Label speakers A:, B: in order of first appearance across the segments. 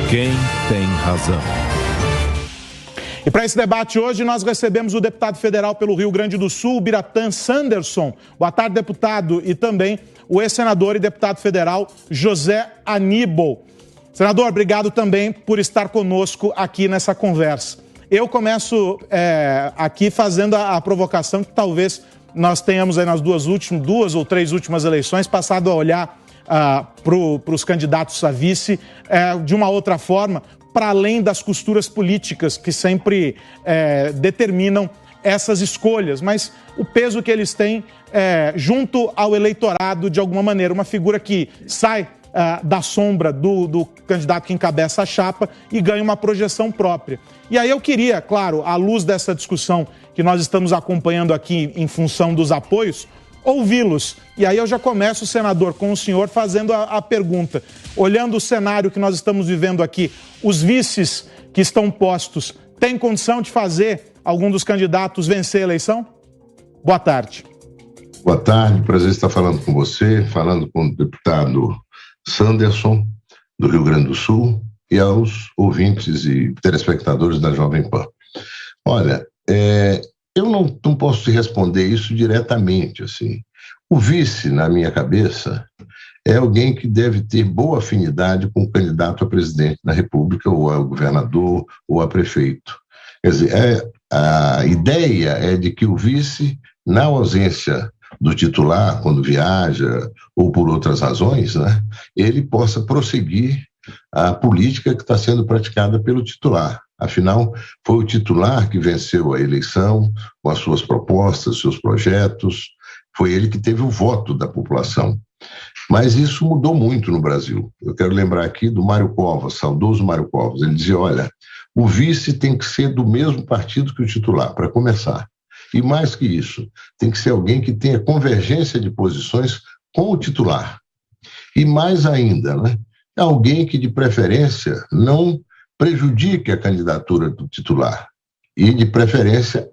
A: Quem tem razão?
B: E para esse debate hoje nós recebemos o deputado federal pelo Rio Grande do Sul, Biratã Sanderson. Boa tarde, deputado. E também o ex-senador e deputado federal José Aníbal. Senador, obrigado também por estar conosco aqui nessa conversa. Eu começo aqui fazendo a provocação que talvez nós tenhamos aí nas duas ou três últimas eleições passado a olhar para os candidatos a vice de uma outra forma, para além das costuras políticas que sempre determinam essas escolhas, mas o peso que eles têm junto ao eleitorado, de alguma maneira, uma figura que sai da sombra do candidato que encabeça a chapa e ganha uma projeção própria. E aí eu queria, claro, à luz dessa discussão que nós estamos acompanhando aqui em função dos apoios, ouvi-los. E aí eu já começo, senador, com o senhor fazendo a pergunta. Olhando o cenário que nós estamos vivendo aqui, os vices que estão postos têm condição de fazer algum dos candidatos vencer a eleição? Boa tarde.
C: Boa tarde, prazer estar falando com você, falando com o deputado Sanderson, do Rio Grande do Sul, e aos ouvintes e telespectadores da Jovem Pan. Olha, eu não posso te responder isso diretamente, assim. O vice, na minha cabeça, é alguém que deve ter boa afinidade com o candidato a presidente da República, ou a governador, ou a prefeito. Quer dizer, a ideia é de que o vice, na ausência do titular, quando viaja, ou por outras razões, né, ele possa prosseguir a política que está sendo praticada pelo titular. Afinal, foi o titular que venceu a eleição com as suas propostas, seus projetos, foi ele que teve o voto da população. Mas isso mudou muito no Brasil. Eu quero lembrar aqui do Mário Covas, saudoso Mário Covas. Ele dizia, olha, o vice tem que ser do mesmo partido que o titular, para começar. E mais que isso, tem que ser alguém que tenha convergência de posições com o titular. E mais ainda, né, alguém que, de preferência, não prejudique a candidatura do titular e, de preferência,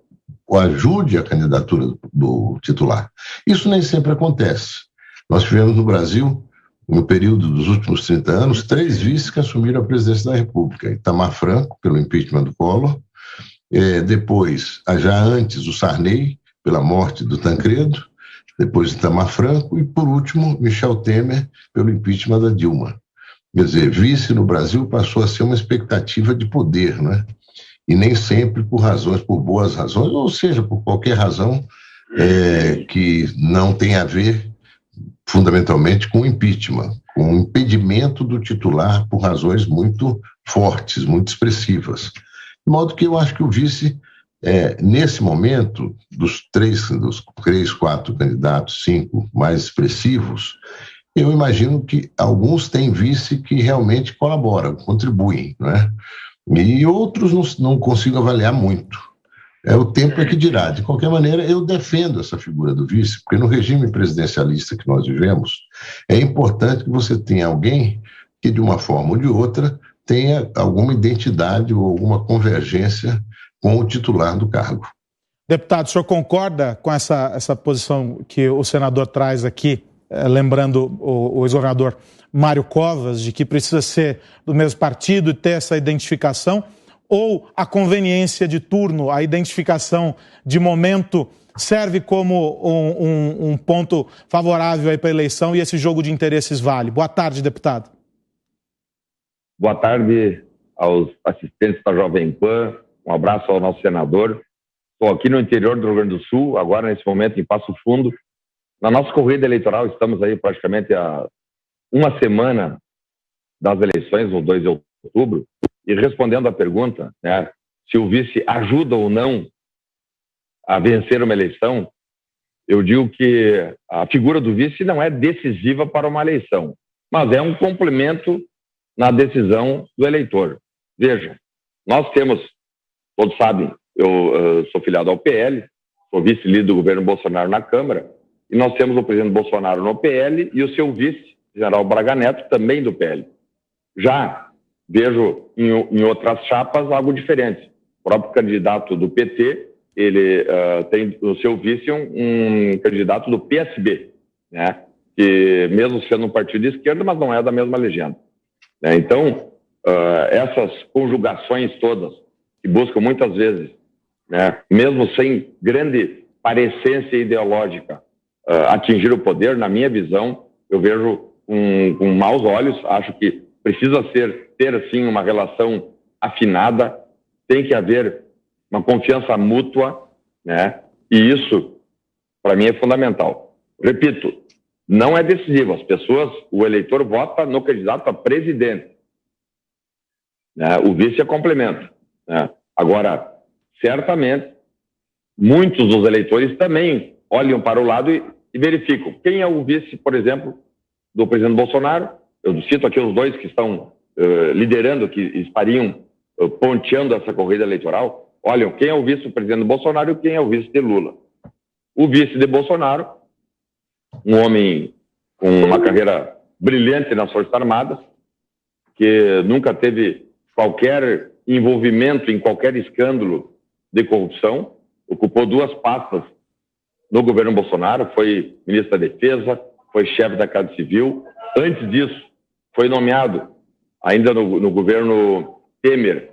C: ajude a candidatura do titular. Isso nem sempre acontece. Nós tivemos no Brasil, no período dos últimos 30 anos, 3 vices que assumiram a presidência da República. Itamar Franco, pelo impeachment do Collor, depois, já antes, o Sarney, pela morte do Tancredo, depois Itamar Franco e, por último, Michel Temer, pelo impeachment da Dilma. Quer dizer, vice no Brasil passou a ser uma expectativa de poder, né? E nem sempre por boas razões, ou seja, por qualquer razão que não tem a ver fundamentalmente com o impeachment, com o impedimento do titular por razões muito fortes, muito expressivas. De modo que eu acho que o vice, nesse momento, dos 4 candidatos, 5 mais expressivos, eu imagino que alguns têm vice que realmente colaboram, contribuem, né? E outros não consigo avaliar muito. O tempo é que dirá. De qualquer maneira, eu defendo essa figura do vice, porque no regime presidencialista que nós vivemos, é importante que você tenha alguém que, de uma forma ou de outra, tenha alguma identidade ou alguma convergência com o titular do cargo.
B: Deputado, o senhor concorda com essa posição que o senador traz aqui, lembrando o ex-governador Mário Covas, de que precisa ser do mesmo partido e ter essa identificação, ou a conveniência de turno, a identificação de momento serve como um ponto favorável para a eleição e esse jogo de interesses vale? Boa tarde, deputado.
D: Boa tarde aos assistentes da Jovem Pan, um abraço ao nosso senador. Estou aqui no interior do Rio Grande do Sul, agora nesse momento em Passo Fundo. Na nossa corrida eleitoral, estamos aí praticamente há uma semana das eleições, no 2 de outubro, e respondendo à pergunta, né, se o vice ajuda ou não a vencer uma eleição, eu digo que a figura do vice não é decisiva para uma eleição, mas é um complemento na decisão do eleitor. Veja, nós temos, todos sabem, eu sou filiado ao PL, sou vice-líder do governo Bolsonaro na Câmara, e nós temos o presidente Bolsonaro no PL e o seu vice, general Braga Neto, também do PL. Já vejo em outras chapas algo diferente. O próprio candidato do PT, ele tem o seu vice um candidato do PSB, né? Que mesmo sendo um partido de esquerda, mas não é da mesma legenda. Então, essas conjugações todas, que buscam muitas vezes, né, mesmo sem grande parecência ideológica, atingir o poder, na minha visão, eu vejo com maus olhos. Acho que precisa ter sim uma relação afinada, tem que haver uma confiança mútua, né? E isso, para mim, é fundamental. Repito, não é decisivo. O eleitor vota no candidato a presidente, né? O vice é complemento, né? Agora, certamente, muitos dos eleitores também olham para o lado e verificam quem é o vice, por exemplo, do presidente Bolsonaro. Eu cito aqui os dois que estão liderando, que estariam ponteando essa corrida eleitoral. Olham quem é o vice do presidente Bolsonaro e quem é o vice de Lula. O vice de Bolsonaro, um homem com uma carreira brilhante nas Forças Armadas, que nunca teve qualquer envolvimento em qualquer escândalo de corrupção, ocupou 2 pastas no governo Bolsonaro, foi ministro da Defesa, foi chefe da Casa Civil. Antes disso, foi nomeado, ainda no governo Temer,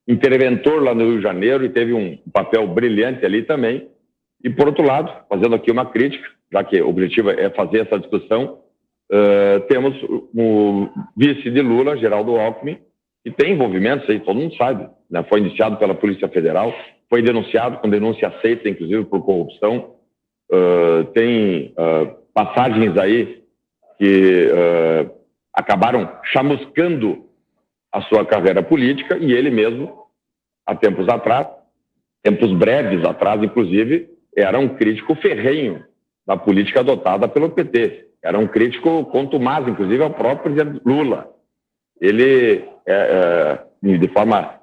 D: interventor lá no Rio de Janeiro, e teve um papel brilhante ali também. E, por outro lado, fazendo aqui uma crítica, já que o objetivo é fazer essa discussão, temos o vice de Lula, Geraldo Alckmin, que tem envolvimentos aí, todo mundo sabe, né? Foi indiciado pela Polícia Federal, foi denunciado com denúncia aceita, inclusive por corrupção. Tem passagens aí que acabaram chamuscando a sua carreira política, e ele mesmo, há tempos atrás, tempos breves atrás, inclusive, era um crítico ferrenho da política adotada pelo PT. Era um crítico contumaz, inclusive, ao próprio presidente Lula. Ele, de forma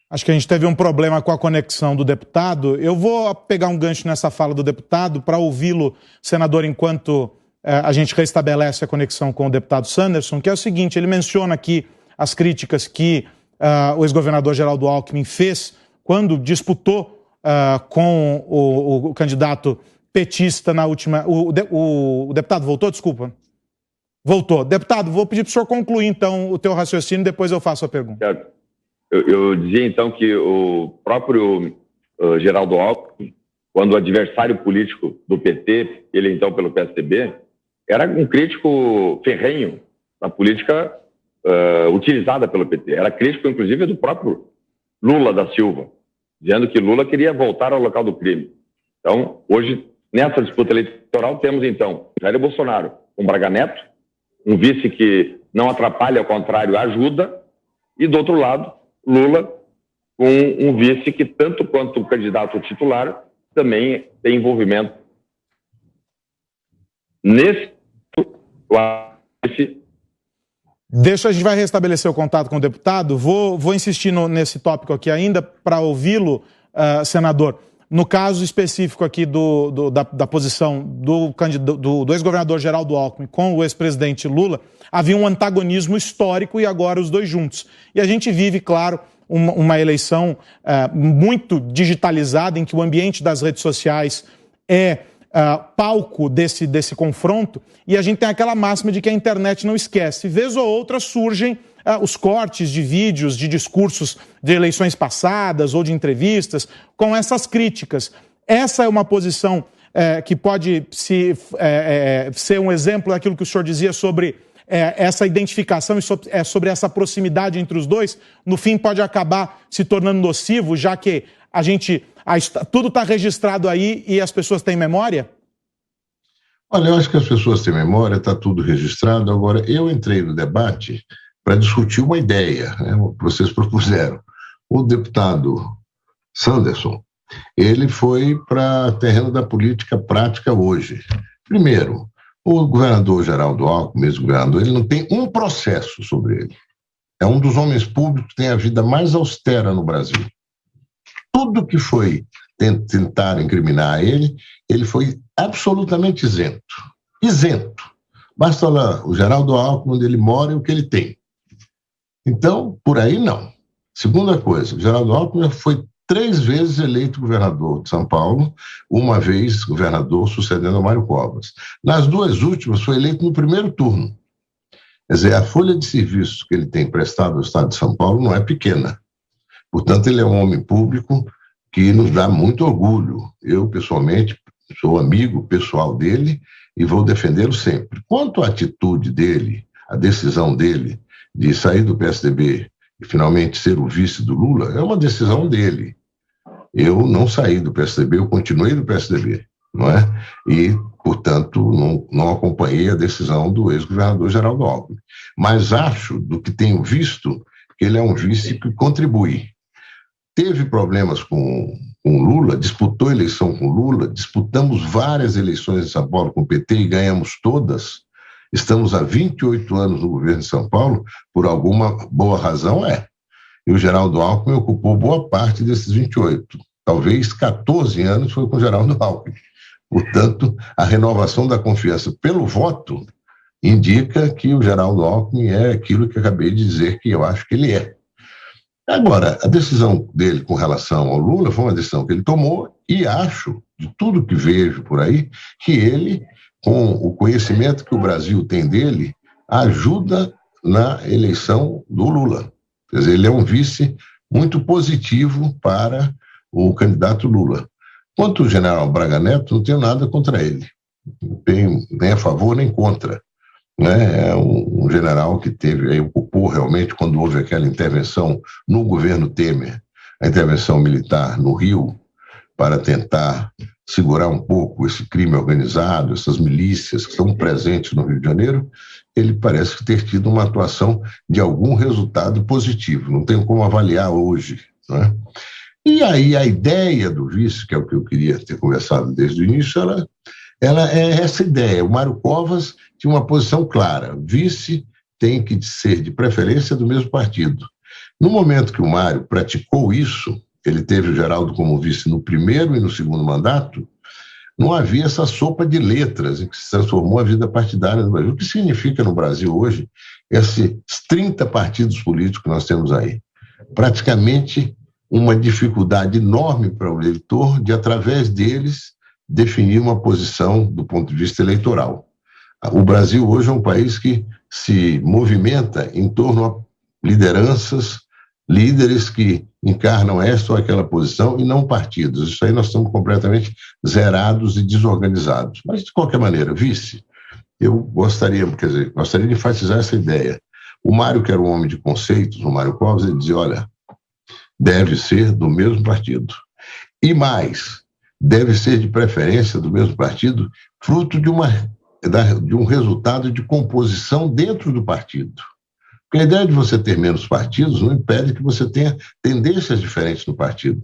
B: Acho que a gente teve um problema com a conexão do deputado. Eu vou pegar um gancho nessa fala do deputado para ouvi-lo, senador, enquanto a gente restabelece a conexão com o deputado Sanderson, que é o seguinte: ele menciona aqui as críticas que o ex-governador Geraldo Alckmin fez quando disputou com o candidato petista na última... O deputado voltou? Desculpa. Voltou. Deputado, vou pedir para o senhor concluir, então, o teu raciocínio, depois eu faço a pergunta.
D: Certo. Eu dizia, então, que o próprio Geraldo Alckmin, quando adversário político do PT, ele então pelo PSDB, era um crítico ferrenho da política utilizada pelo PT. Era crítico, inclusive, do próprio Lula da Silva, dizendo que Lula queria voltar ao local do crime. Então, hoje, nessa disputa eleitoral, temos, então, Jair Bolsonaro com Braga Neto, um vice que não atrapalha, ao contrário, ajuda, e, do outro lado, Lula com um vice que, tanto quanto o candidato titular, também tem envolvimento nesse...
B: A gente vai restabelecer o contato com o deputado. Vou insistir nesse tópico aqui ainda para ouvi-lo, senador. No caso específico aqui da posição do ex-governador Geraldo Alckmin com o ex-presidente Lula, havia um antagonismo histórico e agora os dois juntos. E a gente vive, claro, uma eleição muito digitalizada, em que o ambiente das redes sociais é palco desse confronto, e a gente tem aquela máxima de que a internet não esquece. Vez ou outra surgem os cortes de vídeos, de discursos de eleições passadas ou de entrevistas com essas críticas. Essa é uma posição que pode ser um exemplo daquilo que o senhor dizia sobre essa identificação e sobre essa proximidade entre os dois. No fim, pode acabar se tornando nocivo, já que tudo está registrado aí e as pessoas têm memória?
C: Olha, eu acho que as pessoas têm memória, está tudo registrado. Agora, eu entrei no debate para discutir uma ideia, né, que vocês propuseram. O deputado Sanderson, ele foi para terreno da política prática hoje. Primeiro, o governador Geraldo Alckmin, ex-governador, ele não tem um processo sobre ele. É um dos homens públicos que tem a vida mais austera no Brasil. Tudo que foi tentar incriminar ele foi absolutamente isento. Isento. Basta lá o Geraldo Alckmin, onde ele mora e o que ele tem. Então, por aí não. Segunda coisa, o Geraldo Alckmin foi 3 vezes eleito governador de São Paulo, uma vez governador sucedendo a Mário Covas. Nas 2 últimas foi eleito no primeiro turno. Quer dizer, a folha de serviço que ele tem prestado ao Estado de São Paulo não é pequena. Portanto, ele é um homem público que nos dá muito orgulho. Eu, pessoalmente, sou amigo pessoal dele e vou defendê-lo sempre. Quanto à atitude dele, a decisão dele de sair do PSDB e finalmente ser o vice do Lula, é uma decisão dele. Eu não saí do PSDB, eu continuei no PSDB, não é? E, portanto, não acompanhei a decisão do ex-governador Geraldo Alckmin. Mas acho, do que tenho visto, que ele é um vice que contribui. Teve problemas com Lula, disputou a eleição com Lula, disputamos várias eleições em São Paulo com o PT e ganhamos todas. Estamos há 28 anos no governo de São Paulo, por alguma boa razão E o Geraldo Alckmin ocupou boa parte desses 28. Talvez 14 anos foi com o Geraldo Alckmin. Portanto, a renovação da confiança pelo voto indica que o Geraldo Alckmin é aquilo que eu acabei de dizer que eu acho que ele é. Agora, a decisão dele com relação ao Lula foi uma decisão que ele tomou e acho, de tudo que vejo por aí, que ele, com o conhecimento que o Brasil tem dele, ajuda na eleição do Lula. Quer dizer, ele é um vice muito positivo para o candidato Lula. Quanto ao general Braga Neto, não tenho nada contra ele. Não tenho nem a favor nem contra. É um general que ocupou realmente, quando houve aquela intervenção no governo Temer, a intervenção militar no Rio, para tentar segurar um pouco esse crime organizado, essas milícias que estão presentes no Rio de Janeiro, ele parece ter tido uma atuação de algum resultado positivo. Não tenho como avaliar hoje, não é? E aí a ideia do vice, que é o que eu queria ter conversado desde o início, ela é essa ideia. O Mário Covas tinha uma posição clara. Vice tem que ser, de preferência, do mesmo partido. No momento que o Mário praticou isso, ele teve o Geraldo como vice no primeiro e no segundo mandato, não havia essa sopa de letras em que se transformou a vida partidária no Brasil. O que significa no Brasil hoje esses 30 partidos políticos que nós temos aí? Praticamente uma dificuldade enorme para o eleitor de, através deles, definir uma posição do ponto de vista eleitoral. O Brasil hoje é um país que se movimenta em torno a lideranças, líderes que encarnam esta ou aquela posição e não partidos. Isso aí nós estamos completamente zerados e desorganizados. Mas, de qualquer maneira, vice, eu gostaria de enfatizar essa ideia. O Mário, que era um homem de conceitos, o Mário Covas, ele dizia, olha, deve ser do mesmo partido. E mais, deve ser de preferência do mesmo partido, fruto de um resultado de composição dentro do partido. Porque a ideia de você ter menos partidos não impede que você tenha tendências diferentes no partido.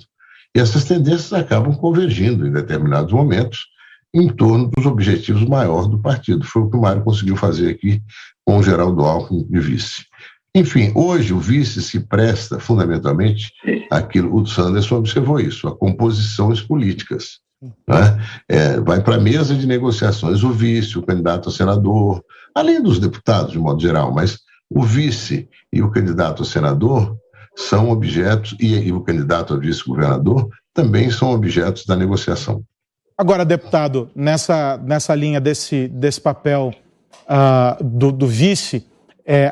C: E essas tendências acabam convergindo em determinados momentos em torno dos objetivos maiores do partido. Foi o que o Mário conseguiu fazer aqui com o Geraldo Alckmin de vice. Enfim, hoje o vice se presta fundamentalmente àquilo, o Sanderson observou isso, a composições políticas. Né? Vai para a mesa de negociações o vice, o candidato a senador, além dos deputados de modo geral, mas o vice e o candidato a senador são objetos, e o candidato a vice-governador também são objetos da negociação.
B: Agora, deputado, nessa linha desse papel do vice,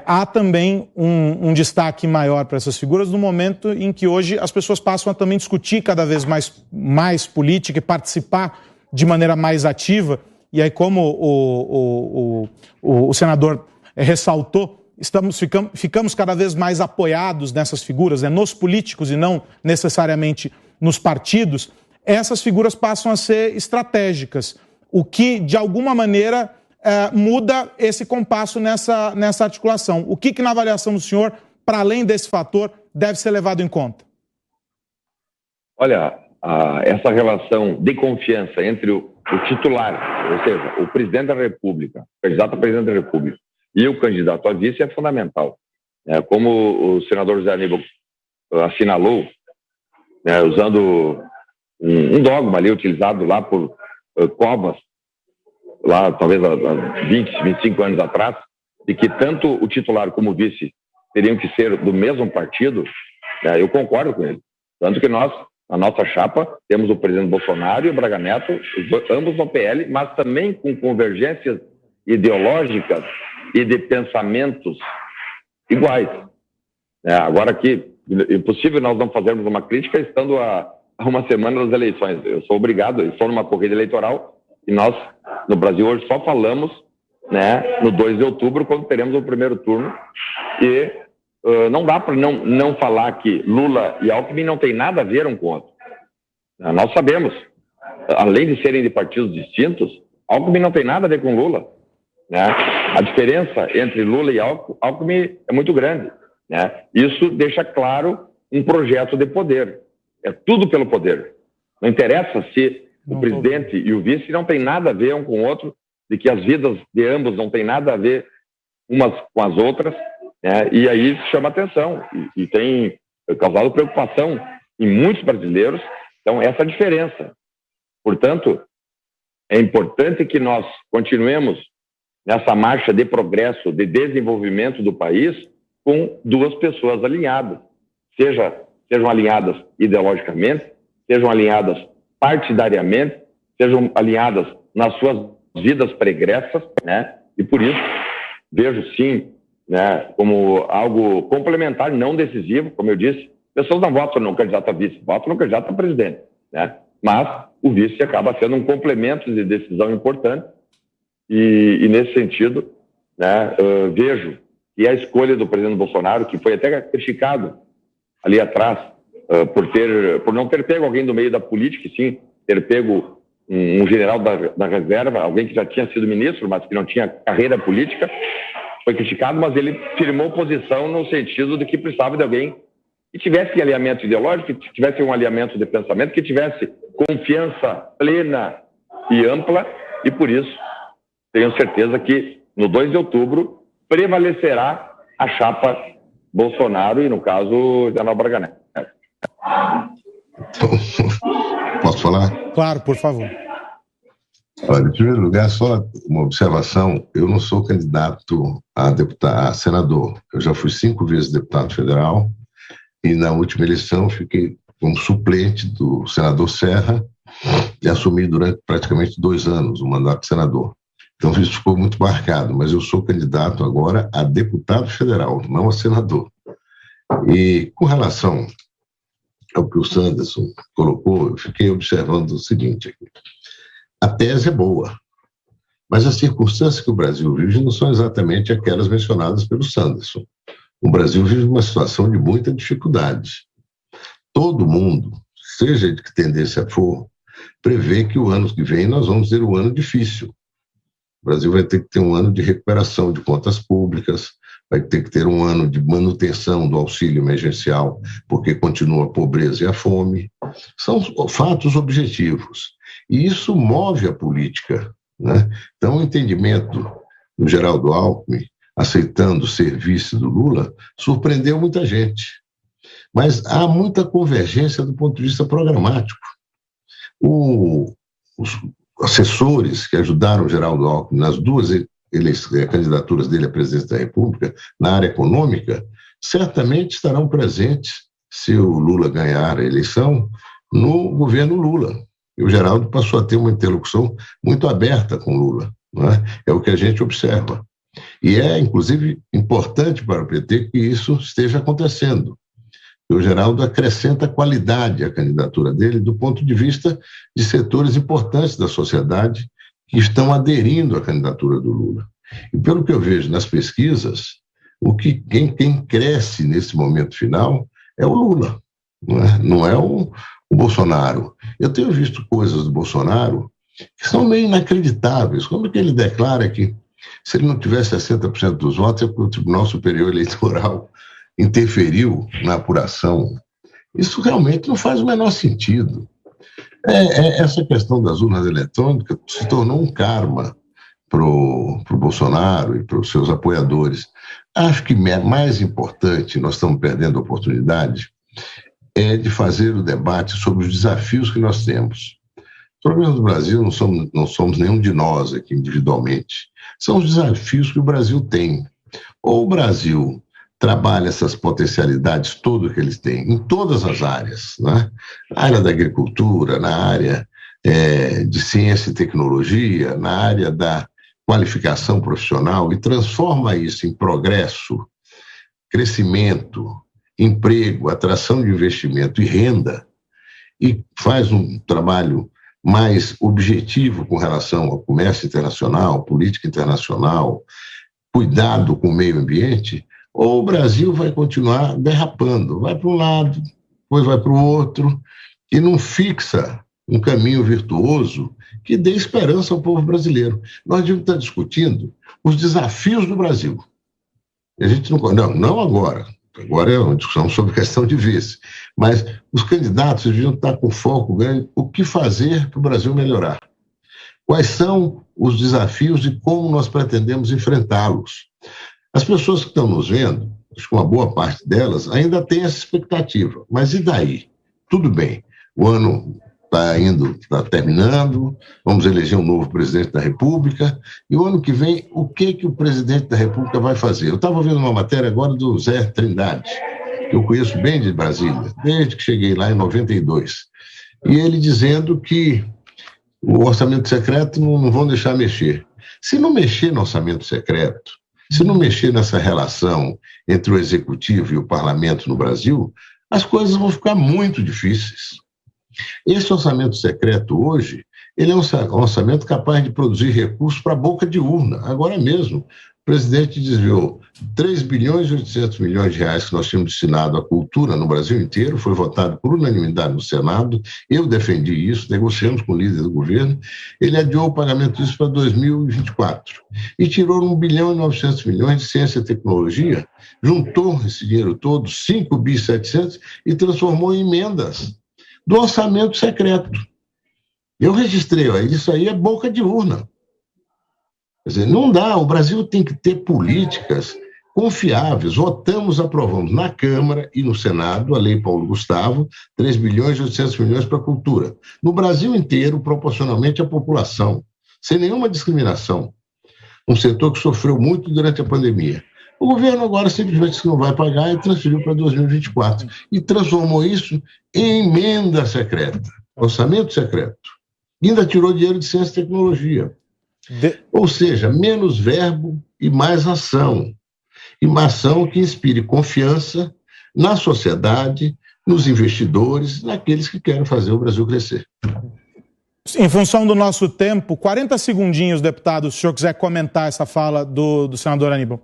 B: há também um destaque maior para essas figuras no momento em que hoje as pessoas passam a também discutir cada vez mais política e participar de maneira mais ativa. E aí, como o senador ressaltou, ficamos cada vez mais apoiados nessas figuras, nos políticos e não necessariamente nos partidos. Essas figuras passam a ser estratégicas, o que, de alguma maneira, muda esse compasso nessa articulação. O que na avaliação do senhor, para além desse fator, deve ser levado em conta?
D: Olha, essa relação de confiança entre o titular, ou seja, o presidente da República, o candidato a presidente da República, e o candidato a vice é fundamental. Como o senador José Aníbal assinalou, usando um dogma ali utilizado lá por Covas, lá talvez há 20, 25 anos atrás, de que tanto o titular como o vice teriam que ser do mesmo partido, eu concordo com ele. Tanto que nós, na nossa chapa, temos o presidente Bolsonaro e o Braga Neto, ambos no PL, mas também com convergências ideológicas e de pensamentos iguais. Agora que é impossível nós não fazermos uma crítica estando a uma semana das eleições. Eu sou obrigado, estou numa corrida eleitoral e nós, no Brasil, hoje só falamos, né, no 2 de outubro, quando teremos o primeiro turno, e não dá para não falar que Lula e Alckmin não têm nada a ver um com o outro. Nós sabemos, além de serem de partidos distintos, Alckmin não tem nada a ver com Lula, né? A diferença entre Lula e Alckmin é muito grande, né? Isso deixa claro um projeto de poder. É tudo pelo poder. Não interessa se o presidente e o vice não têm nada a ver um com o outro, de que as vidas de ambos não têm nada a ver umas com as outras, né? E aí chama atenção e tem causado preocupação em muitos brasileiros. Então, essa é a diferença. Portanto, é importante que nós continuemos nessa marcha de progresso, de desenvolvimento do país, com duas pessoas alinhadas. Sejam alinhadas ideologicamente, sejam alinhadas partidariamente, sejam alinhadas nas suas vidas pregressas, né? E por isso, vejo sim, né, como algo complementar, não decisivo, como eu disse, pessoas não votam no candidato a vice, votam no candidato a presidente, né? Mas o vice acaba sendo um complemento de decisão importante e nesse sentido, né, vejo que a escolha do presidente Bolsonaro, que foi até criticado ali atrás por não ter pego alguém do meio da política, e sim ter pego um general da reserva, alguém que já tinha sido ministro, mas que não tinha carreira política, foi criticado, mas ele firmou posição no sentido de que precisava de alguém que tivesse alinhamento ideológico, que tivesse um alinhamento de pensamento, que tivesse confiança plena e ampla, e por isso tenho certeza que no 2 de outubro prevalecerá a chapa Bolsonaro e, no caso, General Braga Neto.
C: Posso falar?
B: Claro, por favor.
C: Olha, em primeiro lugar, só uma observação: eu não sou candidato a senador. Eu já fui 5 vezes deputado federal e na última eleição fiquei como suplente do senador Serra e assumi durante praticamente 2 anos o mandato de senador. Então isso ficou muito marcado, mas eu sou candidato agora a deputado federal, não a senador. E com relação ao que o Sanderson colocou, eu fiquei observando o seguinte aqui. A tese é boa, mas as circunstâncias que o Brasil vive não são exatamente aquelas mencionadas pelo Sanderson. O Brasil vive uma situação de muita dificuldade. Todo mundo, seja de que tendência for, prevê que o ano que vem nós vamos ter um ano difícil. O Brasil vai ter que ter um ano de recuperação de contas públicas, vai ter que ter um ano de manutenção do auxílio emergencial, porque continua a pobreza e a fome. São fatos objetivos. E isso move a política, né? Então, o entendimento do Geraldo Alckmin, aceitando ser vice do Lula, surpreendeu muita gente. Mas há muita convergência do ponto de vista programático. Os assessores que ajudaram o Geraldo Alckmin nas 2 candidaturas dele à presidência da República, na área econômica, certamente estarão presentes, se o Lula ganhar a eleição, no governo Lula. E o Geraldo passou a ter uma interlocução muito aberta com Lula, não é? É o que a gente observa. E é, inclusive, importante para o PT que isso esteja acontecendo. O Geraldo acrescenta qualidade à candidatura dele do ponto de vista de setores importantes da sociedade que estão aderindo à candidatura do Lula. E pelo que eu vejo nas pesquisas, quem cresce nesse momento final é o Lula, não é o Bolsonaro. Eu tenho visto coisas do Bolsonaro que são meio inacreditáveis. Como é que ele declara que se ele não tivesse 60% dos votos é porque o Tribunal Superior Eleitoral interferiu na apuração? Isso realmente não faz o menor sentido. Essa questão das urnas eletrônicas se tornou um karma para o Bolsonaro e para os seus apoiadores. Acho que mais importante, nós estamos perdendo a oportunidade, é de fazer o debate sobre os desafios que nós temos. Os problemas do Brasil não somos nenhum de nós aqui individualmente. São os desafios que o Brasil tem. Ou o Brasil trabalha essas potencialidades todas que eles têm, em todas as áreas, né? Na área da agricultura, na área de ciência e tecnologia, na área da qualificação profissional e transforma isso em progresso, crescimento, emprego, atração de investimento e renda, e faz um trabalho mais objetivo com relação ao comércio internacional, política internacional, cuidado com o meio ambiente, ou o Brasil vai continuar derrapando, vai para um lado, depois vai para o outro, e não fixa um caminho virtuoso que dê esperança ao povo brasileiro. Nós devíamos estar discutindo os desafios do Brasil. A gente não agora. Agora é uma discussão sobre questão de vice. Mas os candidatos deviam estar com foco grande o que fazer para o Brasil melhorar. Quais são os desafios e como nós pretendemos enfrentá-los. As pessoas que estão nos vendo, acho que uma boa parte delas ainda tem essa expectativa. Mas e daí? Tudo bem. O ano está terminando, vamos eleger um novo presidente da República, e o ano que vem, o que o presidente da República vai fazer? Eu estava vendo uma matéria agora do Zé Trindade, que eu conheço bem de Brasília, desde que cheguei lá em 92, e ele dizendo que o orçamento secreto não vão deixar mexer. Se não mexer no orçamento secreto, se não mexer nessa relação entre o executivo e o parlamento no Brasil, as coisas vão ficar muito difíceis. Esse orçamento secreto hoje, ele é um orçamento capaz de produzir recursos para a boca de urna. Agora mesmo, o presidente desviou 3 bilhões e 800 milhões de reais que nós tínhamos destinado à cultura no Brasil inteiro, foi votado por unanimidade no Senado, eu defendi isso, negociamos com o líder do governo, ele adiou o pagamento disso para 2024 e tirou 1 bilhão e 900 milhões de ciência e tecnologia, juntou esse dinheiro todo, 5 bi 700, e transformou em emendas do orçamento secreto. Eu registrei, isso aí é boca de urna. Quer dizer, não dá, o Brasil tem que ter políticas confiáveis. Votamos, aprovamos na Câmara e no Senado a Lei Paulo Gustavo, 3 bilhões e 800 milhões para a cultura. No Brasil inteiro, proporcionalmente à população, sem nenhuma discriminação. Um setor que sofreu muito durante a pandemia. O governo agora simplesmente disse que não vai pagar e transferiu para 2024. E transformou isso em emenda secreta, orçamento secreto. E ainda tirou dinheiro de ciência e tecnologia. Ou seja, menos verbo e mais ação. E uma ação que inspire confiança na sociedade, nos investidores, naqueles que querem fazer o Brasil crescer.
B: Em função do nosso tempo, 40 segundinhos, deputado, se o senhor quiser comentar essa fala do senador Aníbal.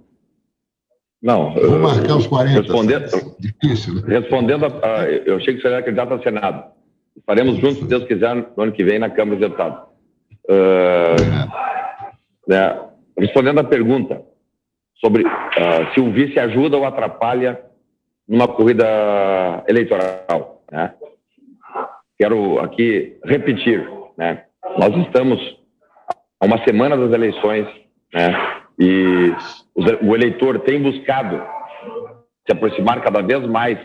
D: Não,
C: vou marcar os 40.
D: Difícil, né? Respondendo, eu achei que o senhor era candidato ao Senado. Faremos juntos, se Deus quiser, no ano que vem, na Câmara dos Deputados. Respondendo à pergunta sobre se o vice ajuda ou atrapalha numa corrida eleitoral, né? Quero aqui repetir, né? Nós estamos a uma semana das eleições, né? E o eleitor tem buscado se aproximar cada vez mais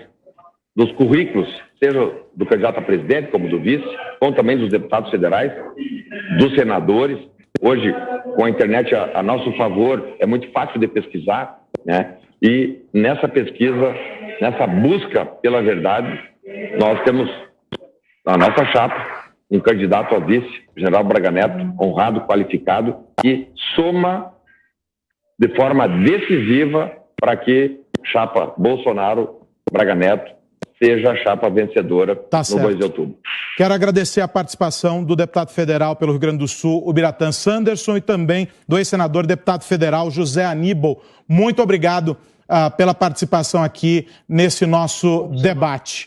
D: dos currículos, seja do candidato a presidente, como do vice, como também dos deputados federais, dos senadores. Hoje, com a internet a nosso favor, é muito fácil de pesquisar, né? E nessa pesquisa, nessa busca pela verdade, nós temos na nossa chapa um candidato a vice, o general Braga Neto, honrado, qualificado, que soma de forma decisiva para que chapa Bolsonaro-Braga Neto seja a chapa vencedora no 2 de outubro.
B: Quero agradecer a participação do deputado federal pelo Rio Grande do Sul, Ubiratã Sanderson, e também do ex-senador deputado federal José Aníbal. Muito obrigado pela participação aqui nesse nosso debate.